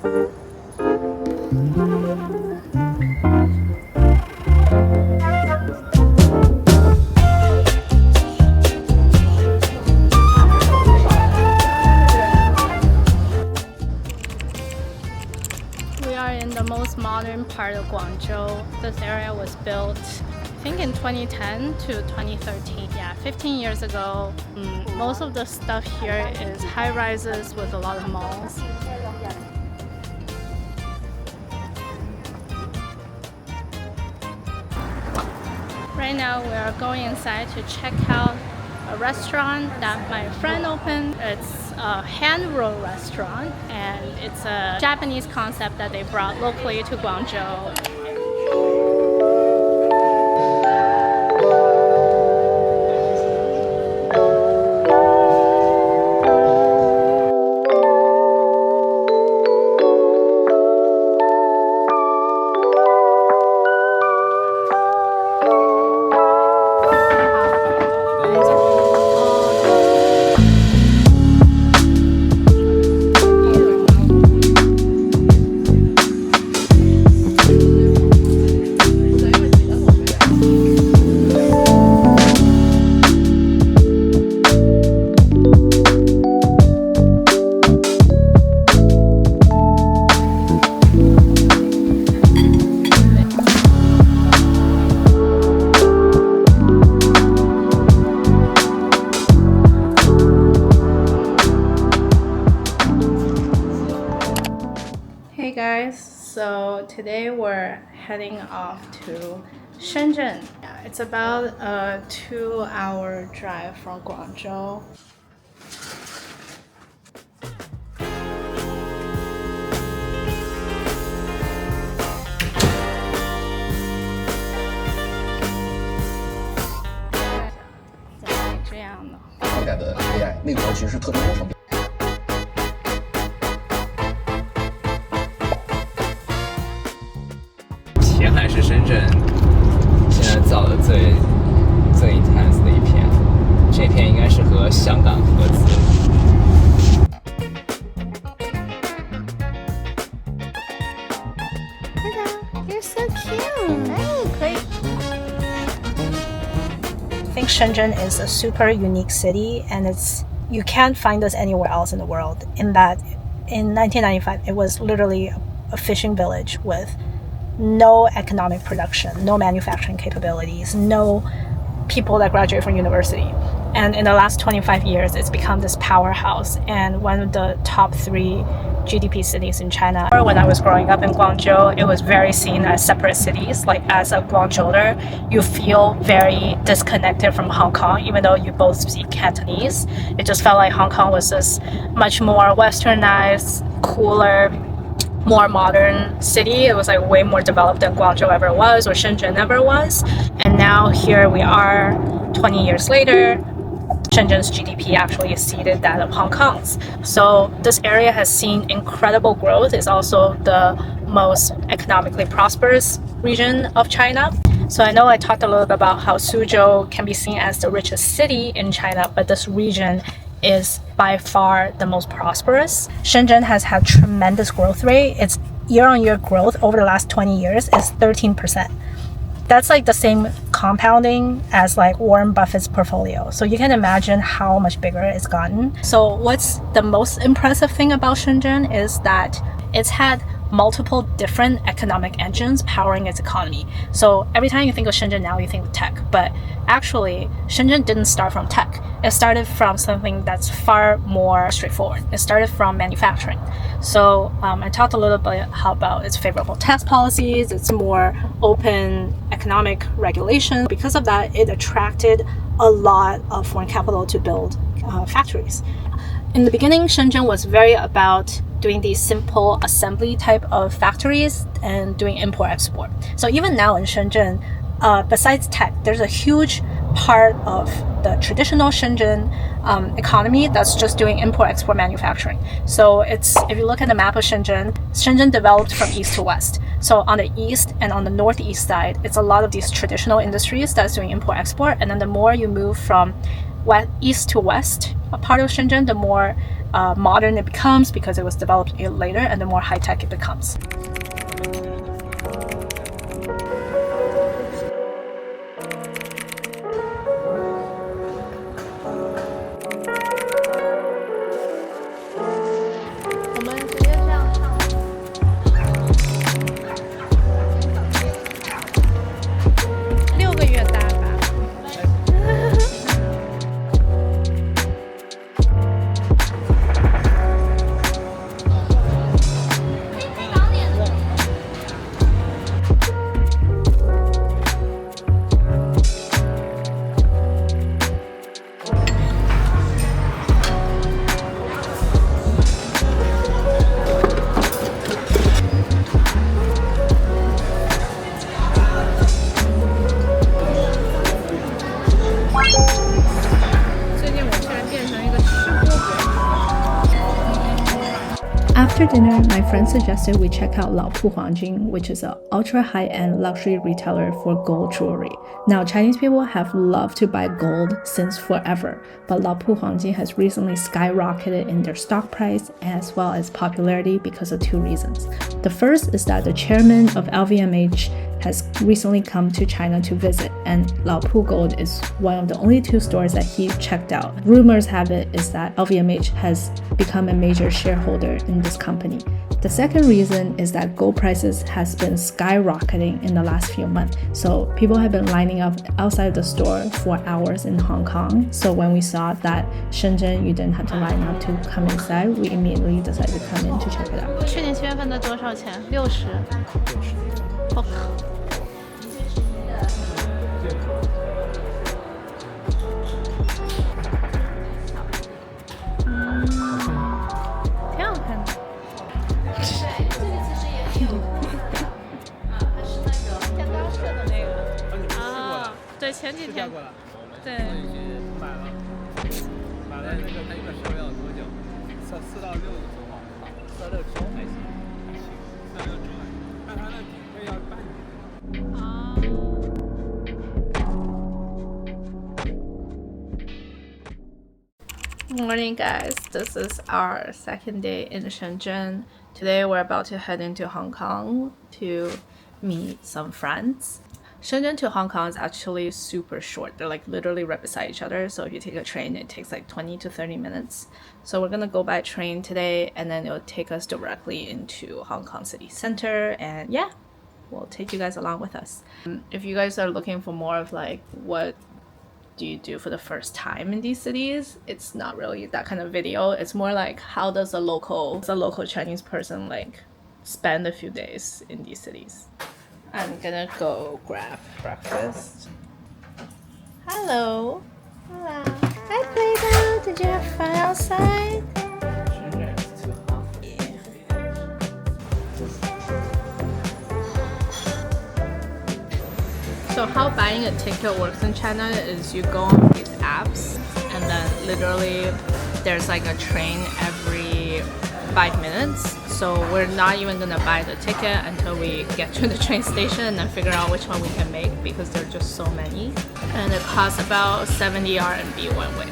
We are in the most modern part of Guangzhou. This area was built, I think, in 2010 to 2013. Yeah, 15 years ago. Most of the stuff here is high rises with a lot of malls. Right now we are going inside to check out a restaurant that my friend opened. It's a hand roll restaurant and it's a Japanese concept that they brought locally to Guangzhou. Hey guys, so today we're heading off to Shenzhen. Yeah, it's about a 2-hour drive from Guangzhou.前海是深圳现在造的最 intense 的一片，这片应该是和香港合资。You're so cute. I think Shenzhen is a super unique city, and you can't find this anywhere else in the world. In that, in 1995, it was literally a fishing village with no economic production, no manufacturing capabilities, no people that graduate from university. And in the last 25 years, it's become this powerhouse and one of the top 3 GDP cities in China. When I was growing up in Guangzhou, it was very seen as separate cities. Like as a Guangzhouer, you feel very disconnected from Hong Kong, even though you both speak Cantonese. It just felt like Hong Kong was this much more westernized, cooler, more modern city. It was like way more developed than Guangzhou ever was or Shenzhen ever was. And now here we are 20 years later, Shenzhen's GDP actually exceeded that of Hong Kong's. So this area has seen incredible growth. It's also the most economically prosperous region of China. So I know I talked a little bit about how Suzhou can be seen as the richest city in China, but this region is by far the most prosperous. Shenzhen has had tremendous growth rate. Its year-on-year growth over the last 20 years is 13%. That's like the same compounding as like Warren Buffett's portfolio. So you can imagine how much bigger it's gotten. So what's the most impressive thing about Shenzhen is that it's had multiple different economic engines powering its economy. So every time you think of Shenzhen now, you think of tech. But actually, Shenzhen didn't start from tech. It started from something that's far more straightforward. It started from manufacturing. So I talked a little bit about its favorable tax policies, its more open economic regulation. Because of that, it attracted a lot of foreign capital to build factories. In the beginning, Shenzhen was very about doing these simple assembly type of factories and doing import-export. So even now in Shenzhen, besides tech, there's a huge part of the traditional Shenzhen economy that's just doing import-export manufacturing. So if you look at the map of Shenzhen, Shenzhen developed from east to west. So on the east and on the northeast side, it's a lot of these traditional industries that's doing import-export. And then the more you move from east to west, a part of Shenzhen, the more modern it becomes because it was developed later, and the more high-tech it becomes. After dinner, my friend suggested we check out Huangjing, which is an ultra high-end luxury retailer for gold jewelry. Now, Chinese people have loved to buy gold since forever, but Huangjing has recently skyrocketed in their stock price as well as popularity because of two reasons. The first is that the chairman of LVMH has recently come to China to visit, and Laopu Gold is one of the only two stores that he checked out. Rumors have it is that LVMH has become a major shareholder in this company. The second reason is that gold prices has been skyrocketing in the last few months. So people have been lining up outside the store for hours in Hong Kong. So when we saw that Shenzhen you didn't have to line up to come inside, we immediately decided to come in to check it out. 去年7月份的多少钱？60。我靠。挺好看的。天高射的那个。啊，对，前几天。对。买了那个，它一个烧要多久？4到6个钟吧，4到6周还行，4到6周，但它那顶配要半年。啊。Morning guys, this is our second day in Shenzhen. Today we're about to head into Hong Kong to meet some friends. Shenzhen to Hong Kong is actually super short. They're like literally right beside each other. So if you take a train, it takes like 20 to 30 minutes. So we're gonna go by train today, and then it'll take us directly into Hong Kong city center. And yeah, we'll take you guys along with us. If you guys are looking for more of like what do you do for the first time in these cities, it's not really that kind of video. It's more like how does a local Chinese person like spend a few days in these cities. I'm gonna go grab breakfast. Hello. Hello. Hi Play-Doh. Did you have fun outside? So how buying a ticket works in China is you go on these apps, and then literally there's like a train every 5 minutes. So we're not even gonna buy the ticket until we get to the train station and then figure out which one we can make, because there are just so many. And it costs about 70 RMB one way.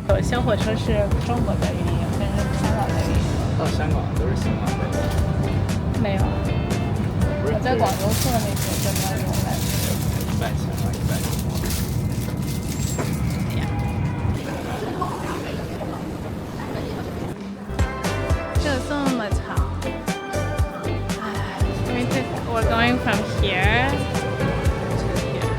So 香火车是中国的运营跟香港的运营。到香港都是香港的。没有，我在广州做的那些就没有用来。100钱吧，100钱。这这么长，唉 we're going from here to here.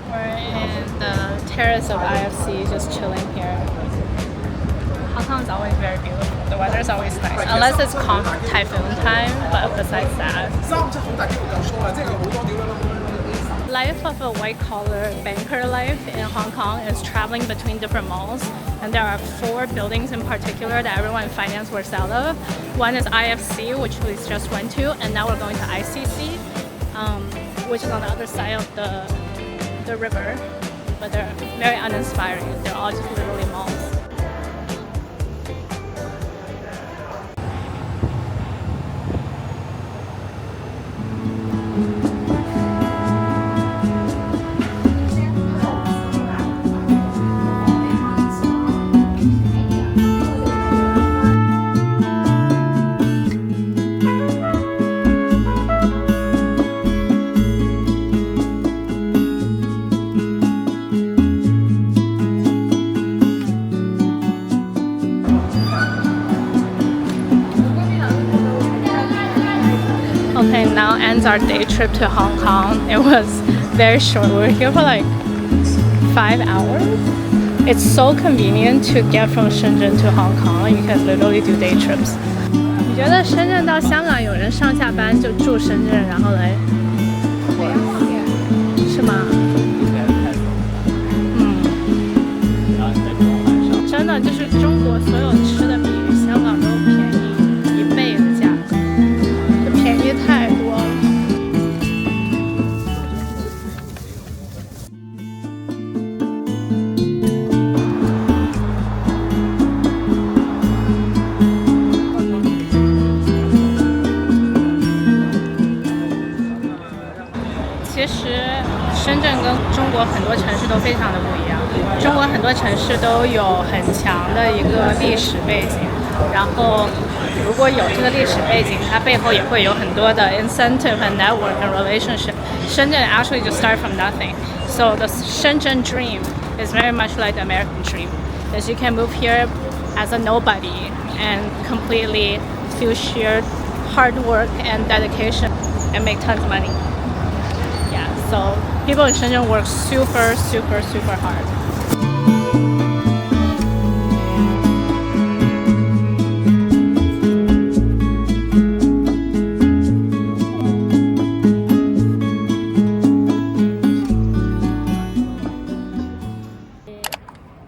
We're in the terrace of IFC, just chilling here. Hong Kong is always very beautiful. The weather is always nice, unless it's typhoon time. But besides that, life of a white-collar banker life in Hong Kong is traveling between different malls. And there are 4 buildings in particular that everyone in finance works out of. One is IFC, which we just went to, and now we're going to ICC, which is on the other side of the river. But they're very uninspiring. They're all just literally malls. Okay, now ends our day trip to Hong Kong. It was very short. We were here for like 5 hours. It's so convenient to get from Shenzhen to Hong Kong. You can literally do day trips. 你觉得深圳到香港有人上下班就住深圳，然后来？是吗？真的就是中国所有吃的比香港都便宜1倍的价格，就便宜太多了。其实深圳跟中国很多城市都非常的不一样。中国很多城市都有很强的一个历史背景，然后如果有这个历史背景，它背后也会有很多的 incentive and network and relationship. Shenzhen actually just started from nothing. So the Shenzhen dream is very much like the American dream. Is you can move here as a nobody and completely through sheer hard work and dedication and make tons of money. Yeah, so people in Shenzhen work super, super, super hard.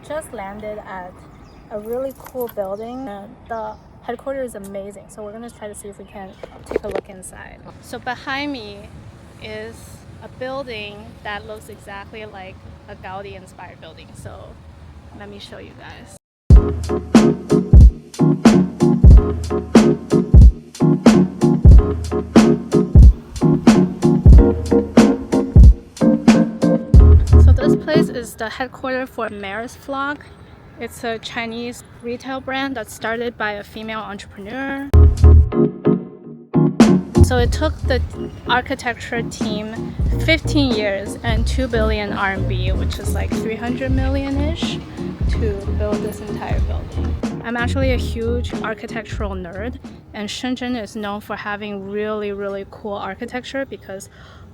Just landed at a really cool building. The headquarters is amazing, so we're gonna try to see if we can take a look inside. So behind me is a building that looks exactly like a Gaudi inspired building. So let me show you guys. So this place is the headquarters for Mare's Flock. It's a Chinese retail brand that started by a female entrepreneur. So it took the architecture team 15 years and 2 billion RMB, which is like 300 million-ish, to build this entire building. I'm actually a huge architectural nerd, and Shenzhen is known for having really, really cool architecture because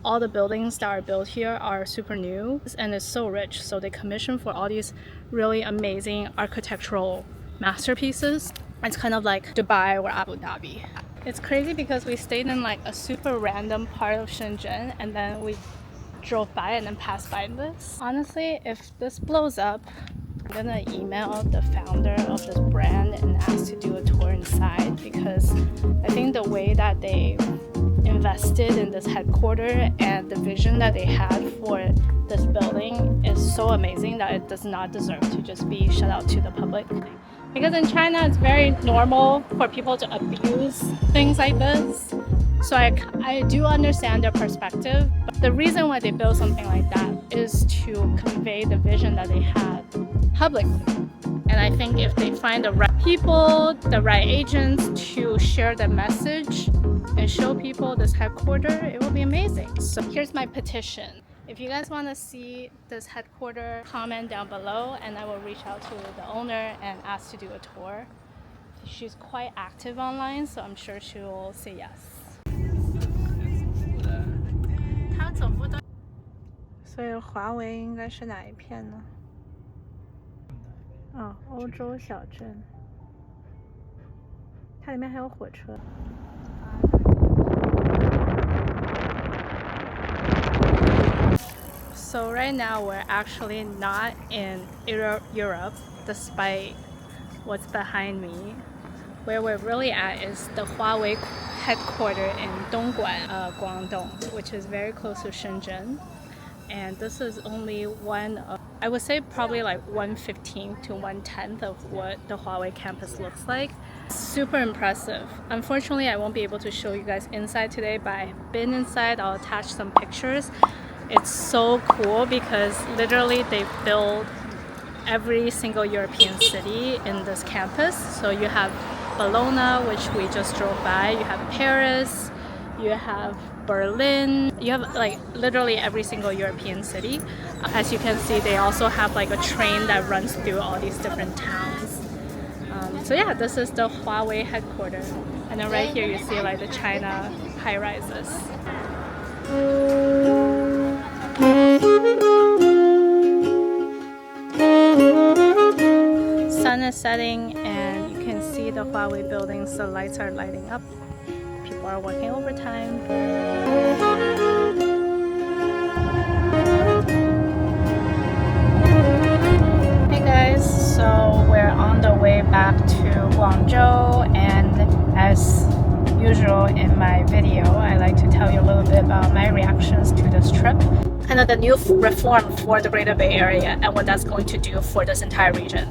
all the buildings that are built here are super new and it's so rich. So they commission for all these really amazing architectural masterpieces. It's kind of like Dubai or Abu Dhabi. It's crazy because we stayed in like a super random part of Shenzhen and then we drove by and then passed by this. Honestly, if this blows up, I'm gonna email the founder of this brand and ask to do a tour inside because I think the way that they invested in this headquarters and the vision that they had for this building is so amazing that it does not deserve to just be shut out to the public. Because in China, it's very normal for people to abuse things like this. So I do understand their perspective. But the reason why they build something like that is to convey the vision that they had publicly. And I think if they find the right people, the right agents to share the message and show people this headquarters, it will be amazing. So here's my petition. If you guys want to see this headquarters, comment down below and I will reach out to the owner and ask to do a tour. She's quite active online, so I'm sure she will say yes. 所以华为应该是哪一片呢？哦，欧洲小镇。它里面还有火车。So right now we're actually not in Europe, despite what's behind me. Where we're really at is the Huawei headquarters in Dongguan, Guangdong, which is very close to Shenzhen. And this is only one of, I would say probably like 1/15 to 1/10 of what the Huawei campus looks like. Super impressive. Unfortunately, I won't be able to show you guys inside today, but I've been inside. I'll attach some pictures. It's so cool because literally they built every single European city in this campus. So you have Bologna, which we just drove by, you have Paris, you have Berlin, you have like literally every single European city. As you can see, they also have like a train that runs through all these different towns. So yeah, this is the Huawei headquarters. And then right here you see like the China high rises. Sun is setting and you can see the Huawei buildings, the lights are lighting up. People are working overtime. Hey guys, so we're on the way back to Guangzhou, and as usual in my video, I like to tell you a little bit about my reactions to this trip. Kind of the new reform for the Greater Bay Area and what that's going to do for this entire region.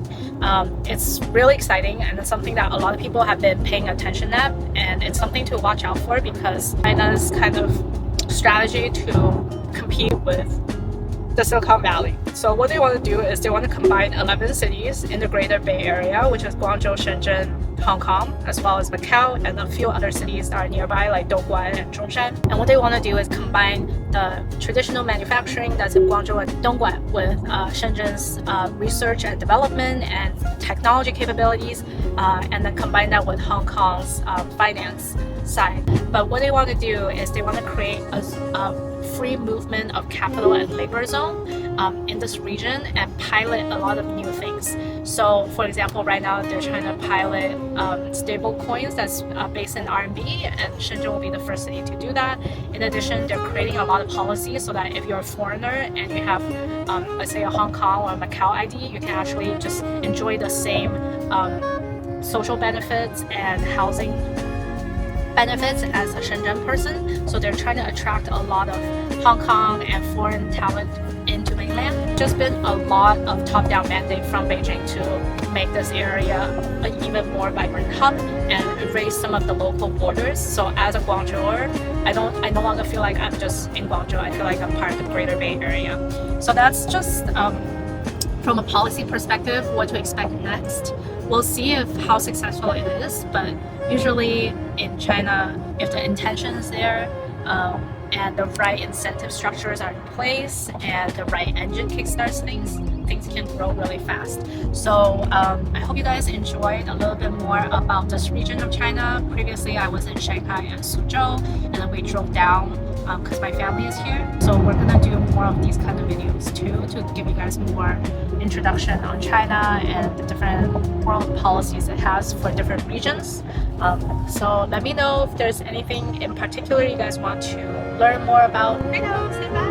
It's really exciting, and it's something that a lot of people have been paying attention at, and it's something to watch out for because China's kind of strategy to compete with the Silicon Valley. So what they want to do is they want to combine 11 cities in the Greater Bay Area, which is Guangzhou, Shenzhen, Hong Kong, as well as Macau, and a few other cities that are nearby like Dongguan and Zhongshan. And what they want to do is combine the traditional manufacturing that's in Guangzhou and Dongguan with Shenzhen's research and development and technology capabilities, and then combine that with Hong Kong's finance side. But what they want to do is they want to create a free movement of capital and labor zone in this region and pilot a lot of new things. So for example, right now they're trying to pilot stable coins that's based in RMB, and Shenzhen will be the first city to do that. In addition, they're creating a lot of policies so that if you're a foreigner and you have let's say a Hong Kong or Macau ID, you can actually just enjoy the same social benefits and housing benefits as a Shenzhen person. So they're trying to attract a lot of Hong Kong and foreign talent into mainland. Just been a lot of top-down mandate from Beijing to make this area an even more vibrant hub and erase some of the local borders. So as a Guangzhouer, I no longer feel like I'm just in Guangzhou. I feel like I'm part of the Greater Bay Area. So that's just from a policy perspective, what to expect next. We'll see how successful it is, but usually in China, if the intention is there and the right incentive structures are in place and the right engine kickstarts things can grow really fast. So I hope you guys enjoyed a little bit more about this region of China. Previously, I was in Shanghai and Suzhou, and then we drove down because my family is here. So we're gonna do more of these kind of videos too, to give you guys more introduction on China and the different world policies it has for different regions. So let me know if there's anything in particular you guys want to learn more about. Say bye.